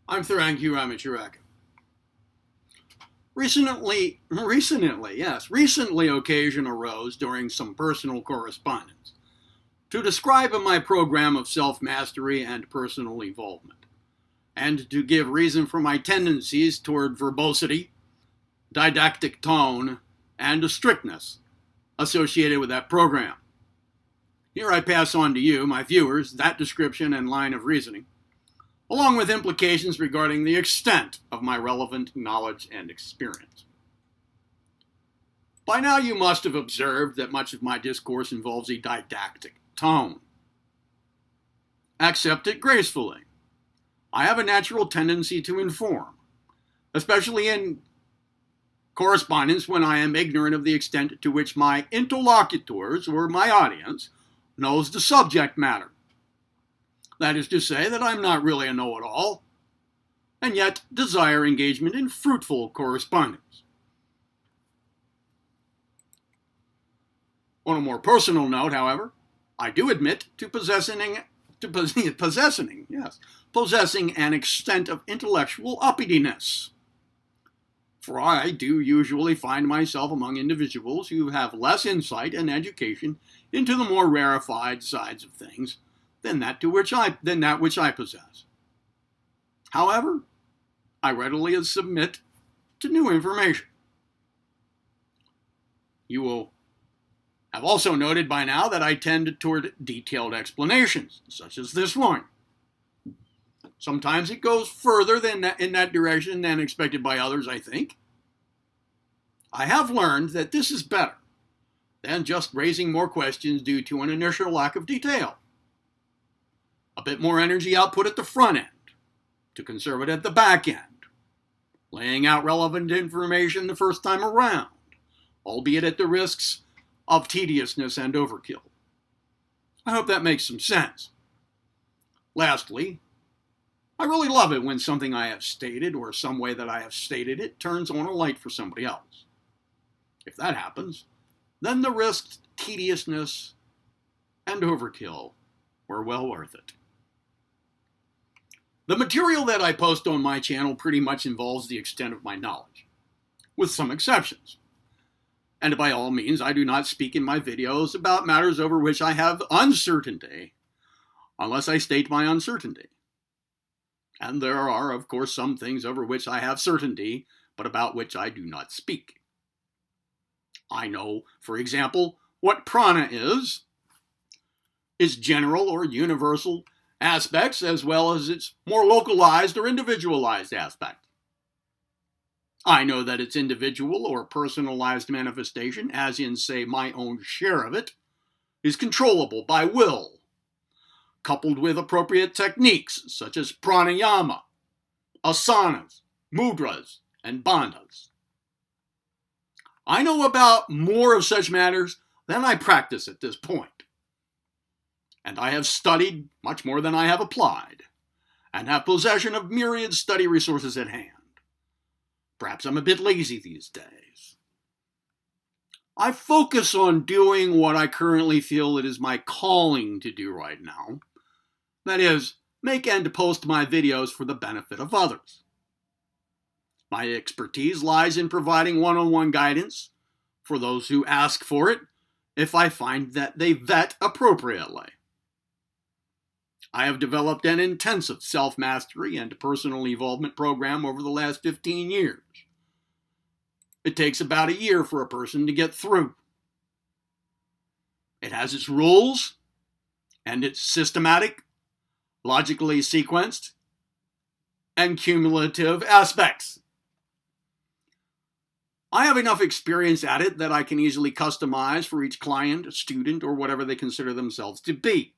I'm Theron Ramacharaka. Recently occasion arose during some personal correspondence to describe my program of self-mastery and personal evolvement, and to give reason for my tendencies toward verbosity, didactic tone, and strictness associated with that program. Here I pass on to you, my viewers, that description and line of reasoning, along with implications regarding the extent of my relevant knowledge and experience. By now you must have observed that much of my discourse involves a didactic tone. Accept it gracefully. I have a natural tendency to inform, especially in correspondence when I am ignorant of the extent to which my interlocutors or my audience knows the subject matter. That is to say that I'm not really a know-it-all, and yet desire engagement in fruitful correspondence. On a more personal note, however, I do admit to possessing an extent of intellectual uppityness. For I do usually find myself among individuals who have less insight and education into the more rarefied sides of things than that which I possess. However, I readily submit to new information. You will have also noted by now that I tend toward detailed explanations, such as this one. Sometimes it goes further in that direction than expected by others, I think. I have learned that this is better than just raising more questions due to an initial lack of detail. A bit more energy output at the front end, to conserve it at the back end, laying out relevant information the first time around, albeit at the risks of tediousness and overkill. I hope that makes some sense. Lastly, I really love it when something I have stated or some way that I have stated it turns on a light for somebody else. If that happens, then the risks, tediousness, and overkill were well worth it. The material that I post on my channel pretty much involves the extent of my knowledge, with some exceptions. And by all means, I do not speak in my videos about matters over which I have uncertainty, unless I state my uncertainty. And there are, of course, some things over which I have certainty, but about which I do not speak. I know, for example, what prana is, its general or universal aspects, as well as its more localized or individualized aspects. I know that its individual or personalized manifestation, as in, say, my own share of it, is controllable by will, coupled with appropriate techniques such as pranayama, asanas, mudras, and bandhas. I know about more of such matters than I practice at this point. And I have studied much more than I have applied, and have possession of myriad study resources at hand. Perhaps I'm a bit lazy these days. I focus on doing what I currently feel it is my calling to do right now. That is, make and post my videos for the benefit of others. My expertise lies in providing one-on-one guidance for those who ask for it, if I find that they vet appropriately. I have developed an intensive self-mastery and personal evolvement program over the last 15 years. It takes about a year for a person to get through. It has its rules, and it's systematic, logically sequenced, and cumulative aspects. I have enough experience at it that I can easily customize for each client, student, or whatever they consider themselves to be.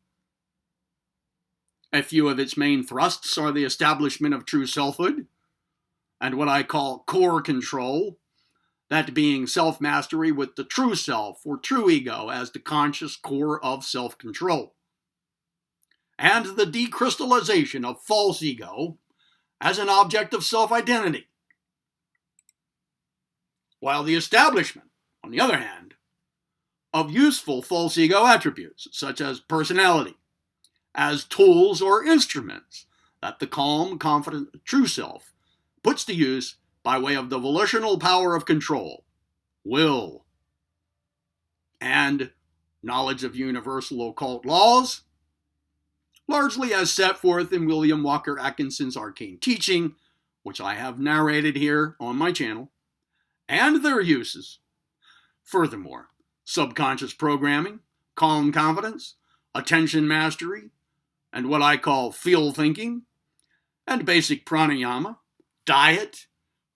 A few of its main thrusts are the establishment of true selfhood, and what I call core control, that being self-mastery with the true self or true ego as the conscious core of self-control, and the decrystallization of false ego as an object of self-identity. While the establishment, on the other hand, of useful false ego attributes, such as personality, as tools or instruments that the calm, confident, true self puts to use by way of the volitional power of control, will, and knowledge of universal occult laws, largely as set forth in William Walker Atkinson's arcane teaching, which I have narrated here on my channel, and their uses. Furthermore, subconscious programming, calm confidence, attention mastery, and what I call feel thinking, and basic pranayama, diet,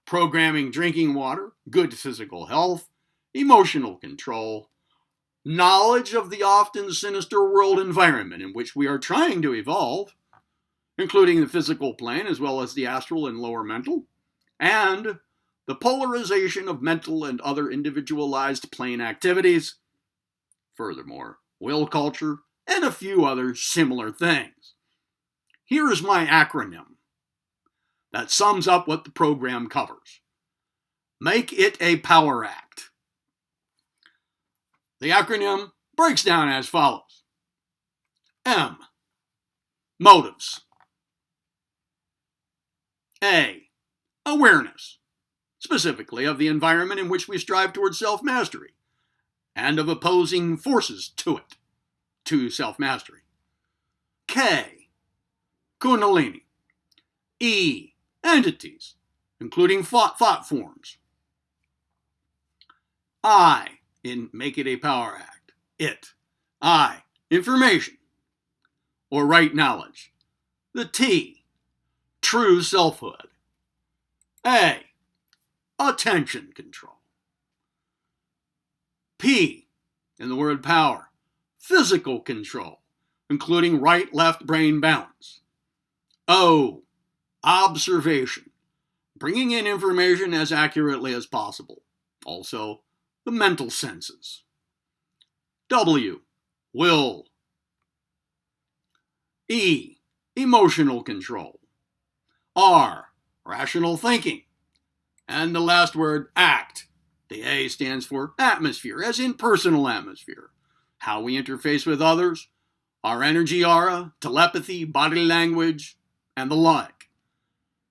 programming drinking water, good physical health, emotional control, knowledge of the often sinister world environment in which we are trying to evolve, including the physical plane as well as the astral and lower mental, and the polarization of mental and other individualized plane activities. Furthermore, will culture, and a few other similar things. Here is my acronym that sums up what the program covers. Make it a power act. The acronym breaks down as follows. M, motives. A, awareness, specifically of the environment in which we strive towards self-mastery, and of opposing forces to it, to self-mastery. K, kundalini. E, entities, including thought forms. I, in Make It a Power Act. It. I, information, or right knowledge. The T, true selfhood. A, attention control. P, in the word power, physical control, including right-left brain balance. O, observation, bringing in information as accurately as possible. Also, the mental senses. W, will. E, emotional control. R, rational thinking. And the last word, act. The A stands for atmosphere, as in personal atmosphere. How we interface with others, our energy aura, telepathy, body language, and the like.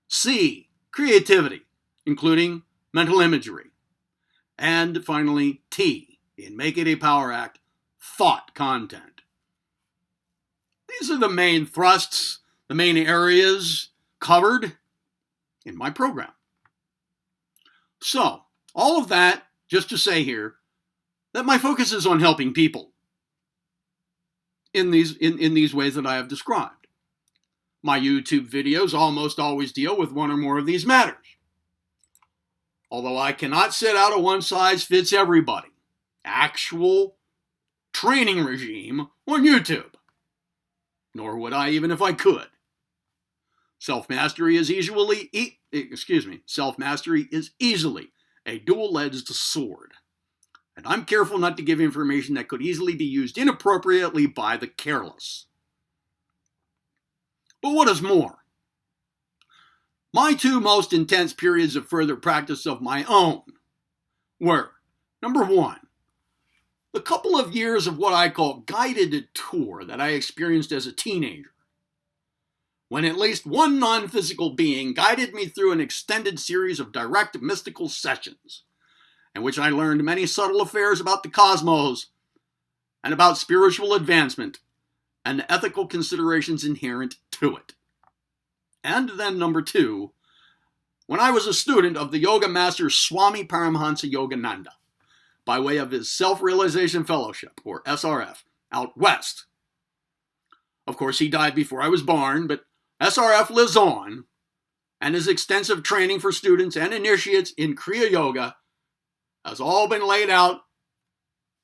C, creativity, including mental imagery. And finally, T, in Make It a Power Act, thought content. These are the main thrusts, the main areas covered in my program. So, all of that, just to say here, that my focus is on helping people in these ways that I have described. My YouTube videos almost always deal with one or more of these matters. Although I cannot set out a one-size-fits-everybody actual training regime on YouTube. Nor would I even if I could. Self-mastery is easily a dual-edged sword. And I'm careful not to give information that could easily be used inappropriately by the careless. But what is more? My two most intense periods of further practice of my own were, number one, the couple of years of what I call guided tour that I experienced as a teenager, when at least one non-physical being guided me through an extended series of direct mystical sessions, in which I learned many subtle affairs about the cosmos and about spiritual advancement and the ethical considerations inherent to it. And then number two, when I was a student of the yoga master Swami Paramhansa Yogananda, by way of his Self-Realization Fellowship, or SRF, out west. Of course, he died before I was born, but SRF lives on, and his extensive training for students and initiates in Kriya Yoga has all been laid out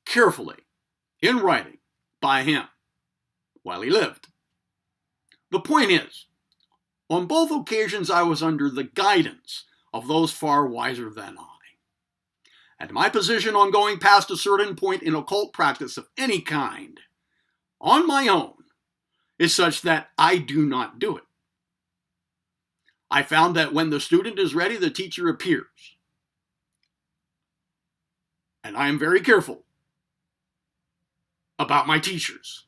carefully in writing by him while he lived. The point is, on both occasions I was under the guidance of those far wiser than I. And my position on going past a certain point in occult practice of any kind, on my own, is such that I do not do it. I found that when the student is ready, the teacher appears. And I am very careful about my teachers.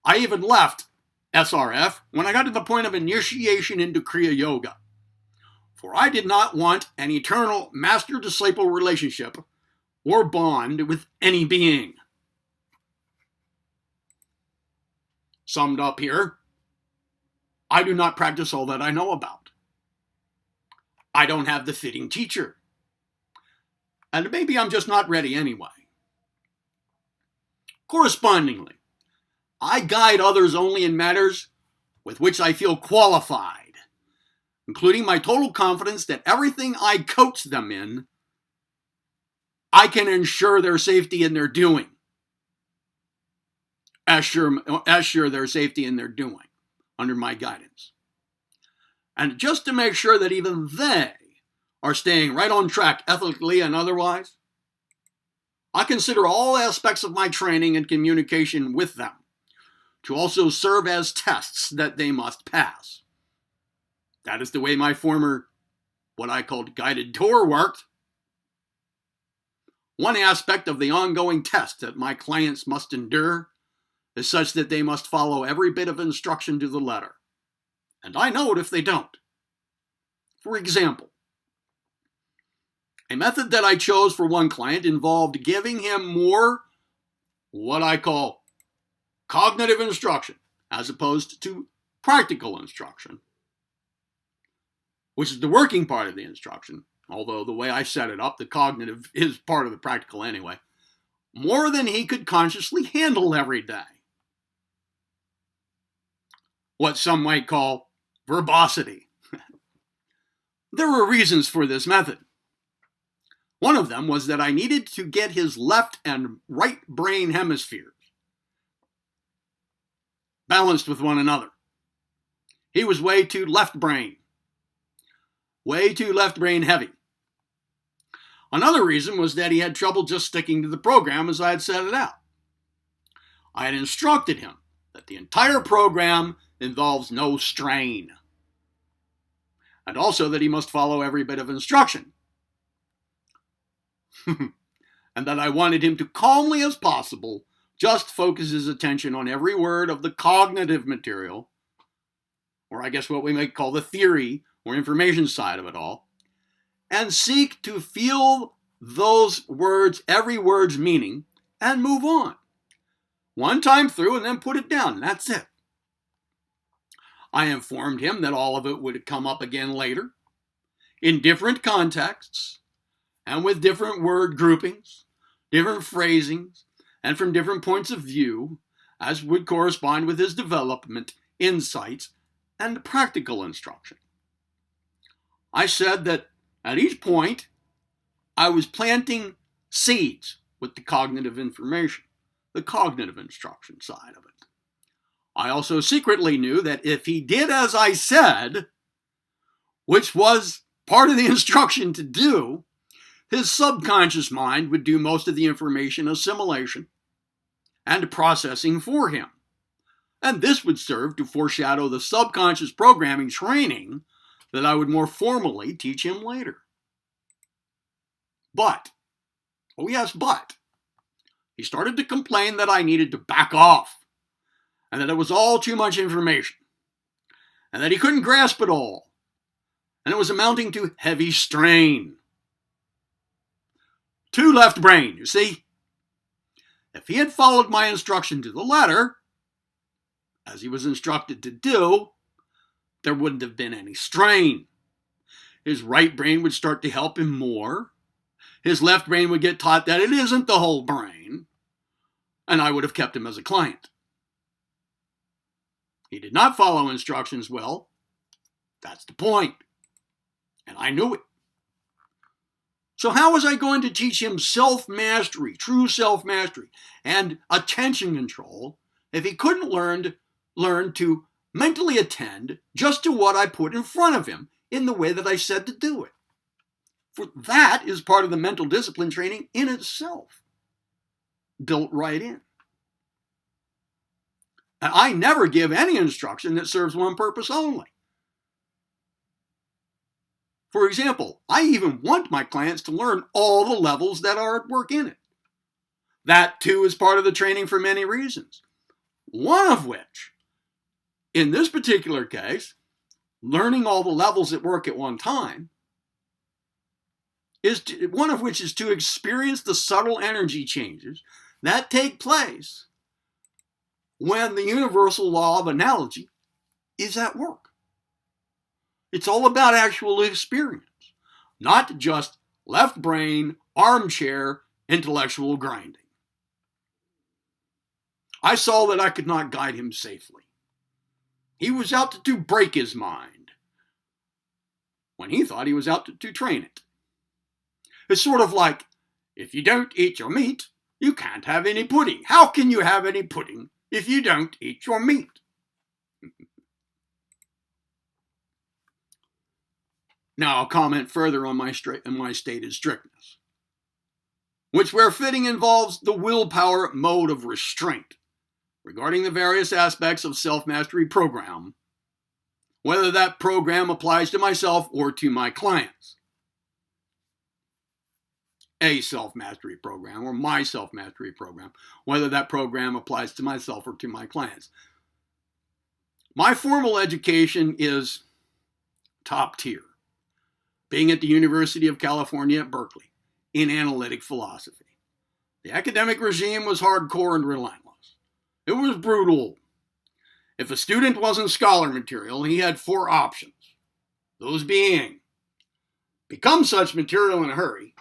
I even left SRF, when I got to the point of initiation into Kriya Yoga. For I did not want an eternal master-disciple relationship or bond with any being. Summed up here, I do not practice all that I know about. I don't have the fitting teacher. And maybe I'm just not ready anyway. Correspondingly, I guide others only in matters with which I feel qualified, including my total confidence that everything I coach them in, I can ensure their safety in their doing. Assure their safety in their doing under my guidance. And just to make sure that even they are staying right on track ethically and otherwise, I consider all aspects of my training and communication with them to also serve as tests that they must pass. That is the way my former, what I called guided tour, worked. One aspect of the ongoing test that my clients must endure is such that they must follow every bit of instruction to the letter. And I know it if they don't. For example, a method that I chose for one client involved giving him more what I call cognitive instruction as opposed to practical instruction, which is the working part of the instruction, although the way I set it up, the cognitive is part of the practical anyway, more than he could consciously handle every day. What some might call verbosity. There were reasons for this method. One of them was that I needed to get his left and right brain hemispheres balanced with one another. He was way too left brain heavy. Another reason was that he had trouble just sticking to the program as I had set it out. I had instructed him that the entire program involves no strain, and also that he must follow every bit of instruction, and that I wanted him to calmly as possible just focus his attention on every word of the cognitive material, or I guess what we might call the theory or information side of it all, and seek to feel those words, every word's meaning, and move on. One time through and then put it down. That's it. I informed him that all of it would come up again later, in different contexts, and with different word groupings, different phrasings, and from different points of view, as would correspond with his development, insights, and practical instruction. I said that at each point, I was planting seeds with the cognitive information, the cognitive instruction side of it. I also secretly knew that if he did as I said, which was part of the instruction to do, his subconscious mind would do most of the information assimilation and processing for him. And this would serve to foreshadow the subconscious programming training that I would more formally teach him later. But, he started to complain that I needed to back off, and that it was all too much information, and that he couldn't grasp it all, and it was amounting to heavy strain. Too left brain, you see. If he had followed my instruction to the letter, as he was instructed to do, there wouldn't have been any strain. His right brain would start to help him more. His left brain would get taught that it isn't the whole brain, and I would have kept him as a client. He did not follow instructions well. That's the point. And I knew it. So how was I going to teach him self-mastery, true self-mastery, and attention control if he couldn't learn to mentally attend just to what I put in front of him in the way that I said to do it? For that is part of the mental discipline training in itself, built right in. And I never give any instruction that serves one purpose only. For example, I even want my clients to learn all the levels that are at work in it. That too is part of the training for many reasons. One of which In this particular case, learning all the levels that work at one time is one of which is to experience the subtle energy changes that take place when the universal law of analogy is at work. It's all about actual experience, not just left brain, armchair, intellectual grinding. I saw that I could not guide him safely. He was out to break his mind when he thought he was out to train it. It's sort of like, if you don't eat your meat, you can't have any pudding. How can you have any pudding if you don't eat your meat? Now I'll comment further on my stated strictness, which where fitting involves the willpower mode of restraint regarding the various aspects of self-mastery program, whether that program applies to myself or to my clients. A self-mastery program or my self-mastery program, whether that program applies to myself or to my clients. My formal education is top tier, being at the University of California at Berkeley in analytic philosophy. The academic regime was hardcore and relentless. It was brutal. If a student wasn't scholar material, he had 4 options. Those being, become such material in a hurry,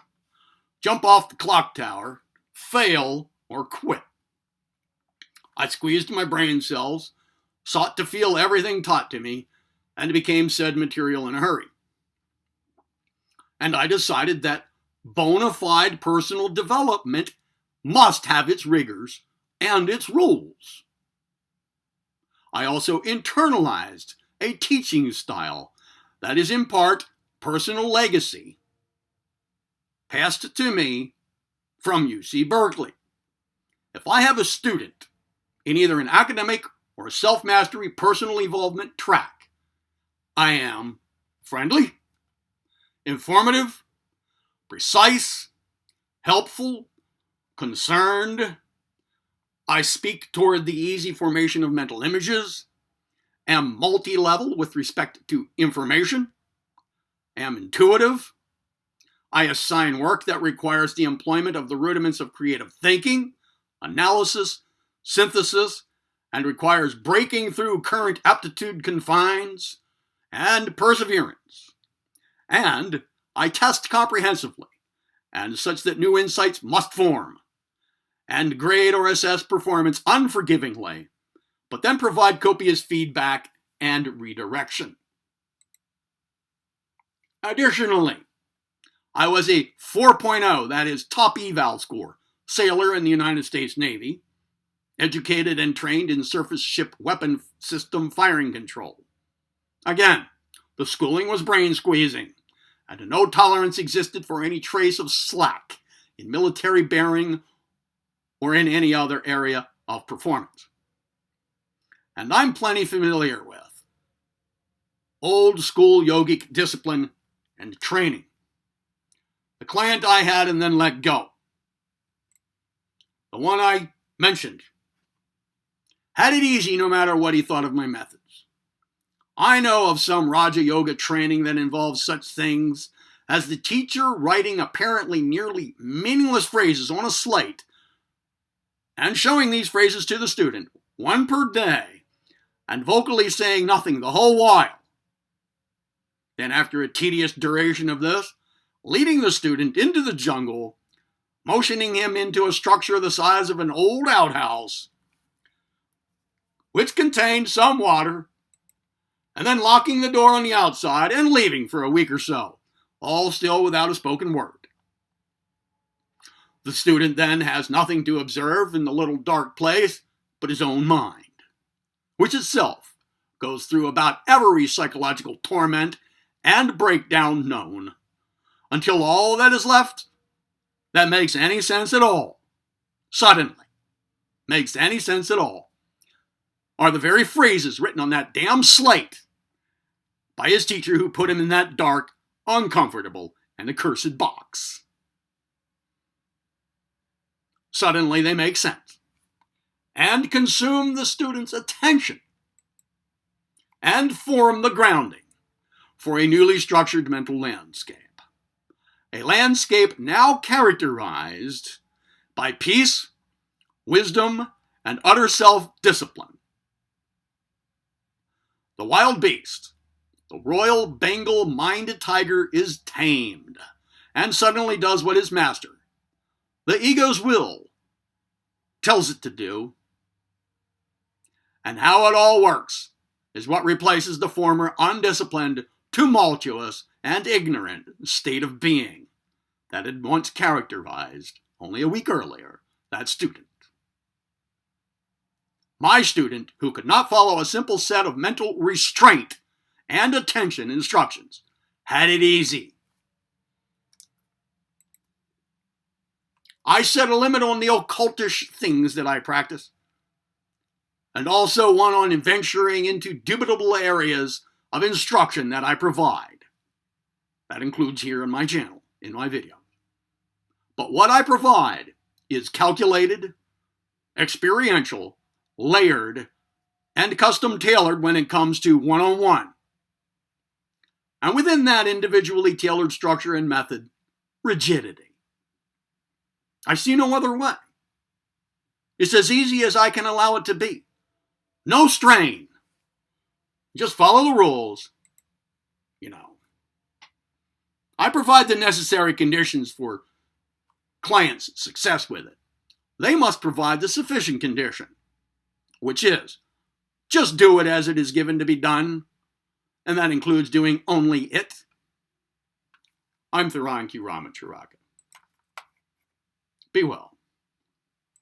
jump off the clock tower, fail, or quit. I squeezed my brain cells, sought to feel everything taught to me, and became said material in a hurry. And I decided that bona fide personal development must have its rigors and its rules. I also internalized a teaching style that is in part personal legacy passed to me from UC Berkeley. If I have a student in either an academic or a self-mastery personal involvement track, I am friendly, informative, precise, helpful, concerned. I speak toward the easy formation of mental images, am multi-level with respect to information, am intuitive. I assign work that requires the employment of the rudiments of creative thinking, analysis, synthesis, and requires breaking through current aptitude confines and perseverance. And I test comprehensively, and such that new insights must form, and grade or assess performance unforgivingly, but then provide copious feedback and redirection. Additionally, I was a 4.0, that is top eval score, sailor in the United States Navy, educated and trained in surface ship weapon system firing control. Again, the schooling was brain squeezing, and no tolerance existed for any trace of slack in military bearing or in any other area of performance. And I'm plenty familiar with old school yogic discipline and training. The client I had and then let go, the one I mentioned, had it easy no matter what he thought of my methods. I know of some Raja Yoga training that involves such things as the teacher writing apparently nearly meaningless phrases on a slate and showing these phrases to the student, 1 per day, and vocally saying nothing the whole while. Then after a tedious duration of this, leading the student into the jungle, motioning him into a structure the size of an old outhouse, which contained some water, and then locking the door on the outside and leaving for a week or so, all still without a spoken word. The student then has nothing to observe in the little dark place but his own mind, which itself goes through about every psychological torment and breakdown known, until all that is left that makes any sense at all, suddenly makes any sense at all, are the very phrases written on that damn slate by his teacher who put him in that dark, uncomfortable, and accursed box. Suddenly they make sense and consume the student's attention. and form the grounding for a newly structured mental landscape. A landscape now characterized by peace, wisdom, and utter self-discipline. The wild beast, the royal Bengal-minded tiger, is tamed and suddenly does what his master, the ego's will, tells it to do. And how it all works is what replaces the former undisciplined, tumultuous, and ignorant state of being that had once characterized, only a week earlier, that student. My student, who could not follow a simple set of mental restraint and attention instructions, had it easy. I set a limit on the occultish things that I practice, and also one on venturing into dubitable areas of instruction that I provide. That includes here on my channel, in my video. But what I provide is calculated, experiential, layered, and custom tailored when it comes to one-on-one. And within that individually tailored structure and method, rigidity. I see no other way. It's as easy as I can allow it to be. No strain. Just follow the rules. I provide the necessary conditions for clients' success with it. They must provide the sufficient condition, which is just do it as it is given to be done, and that includes doing only it. I'm Theron Ramacharaka. Be well.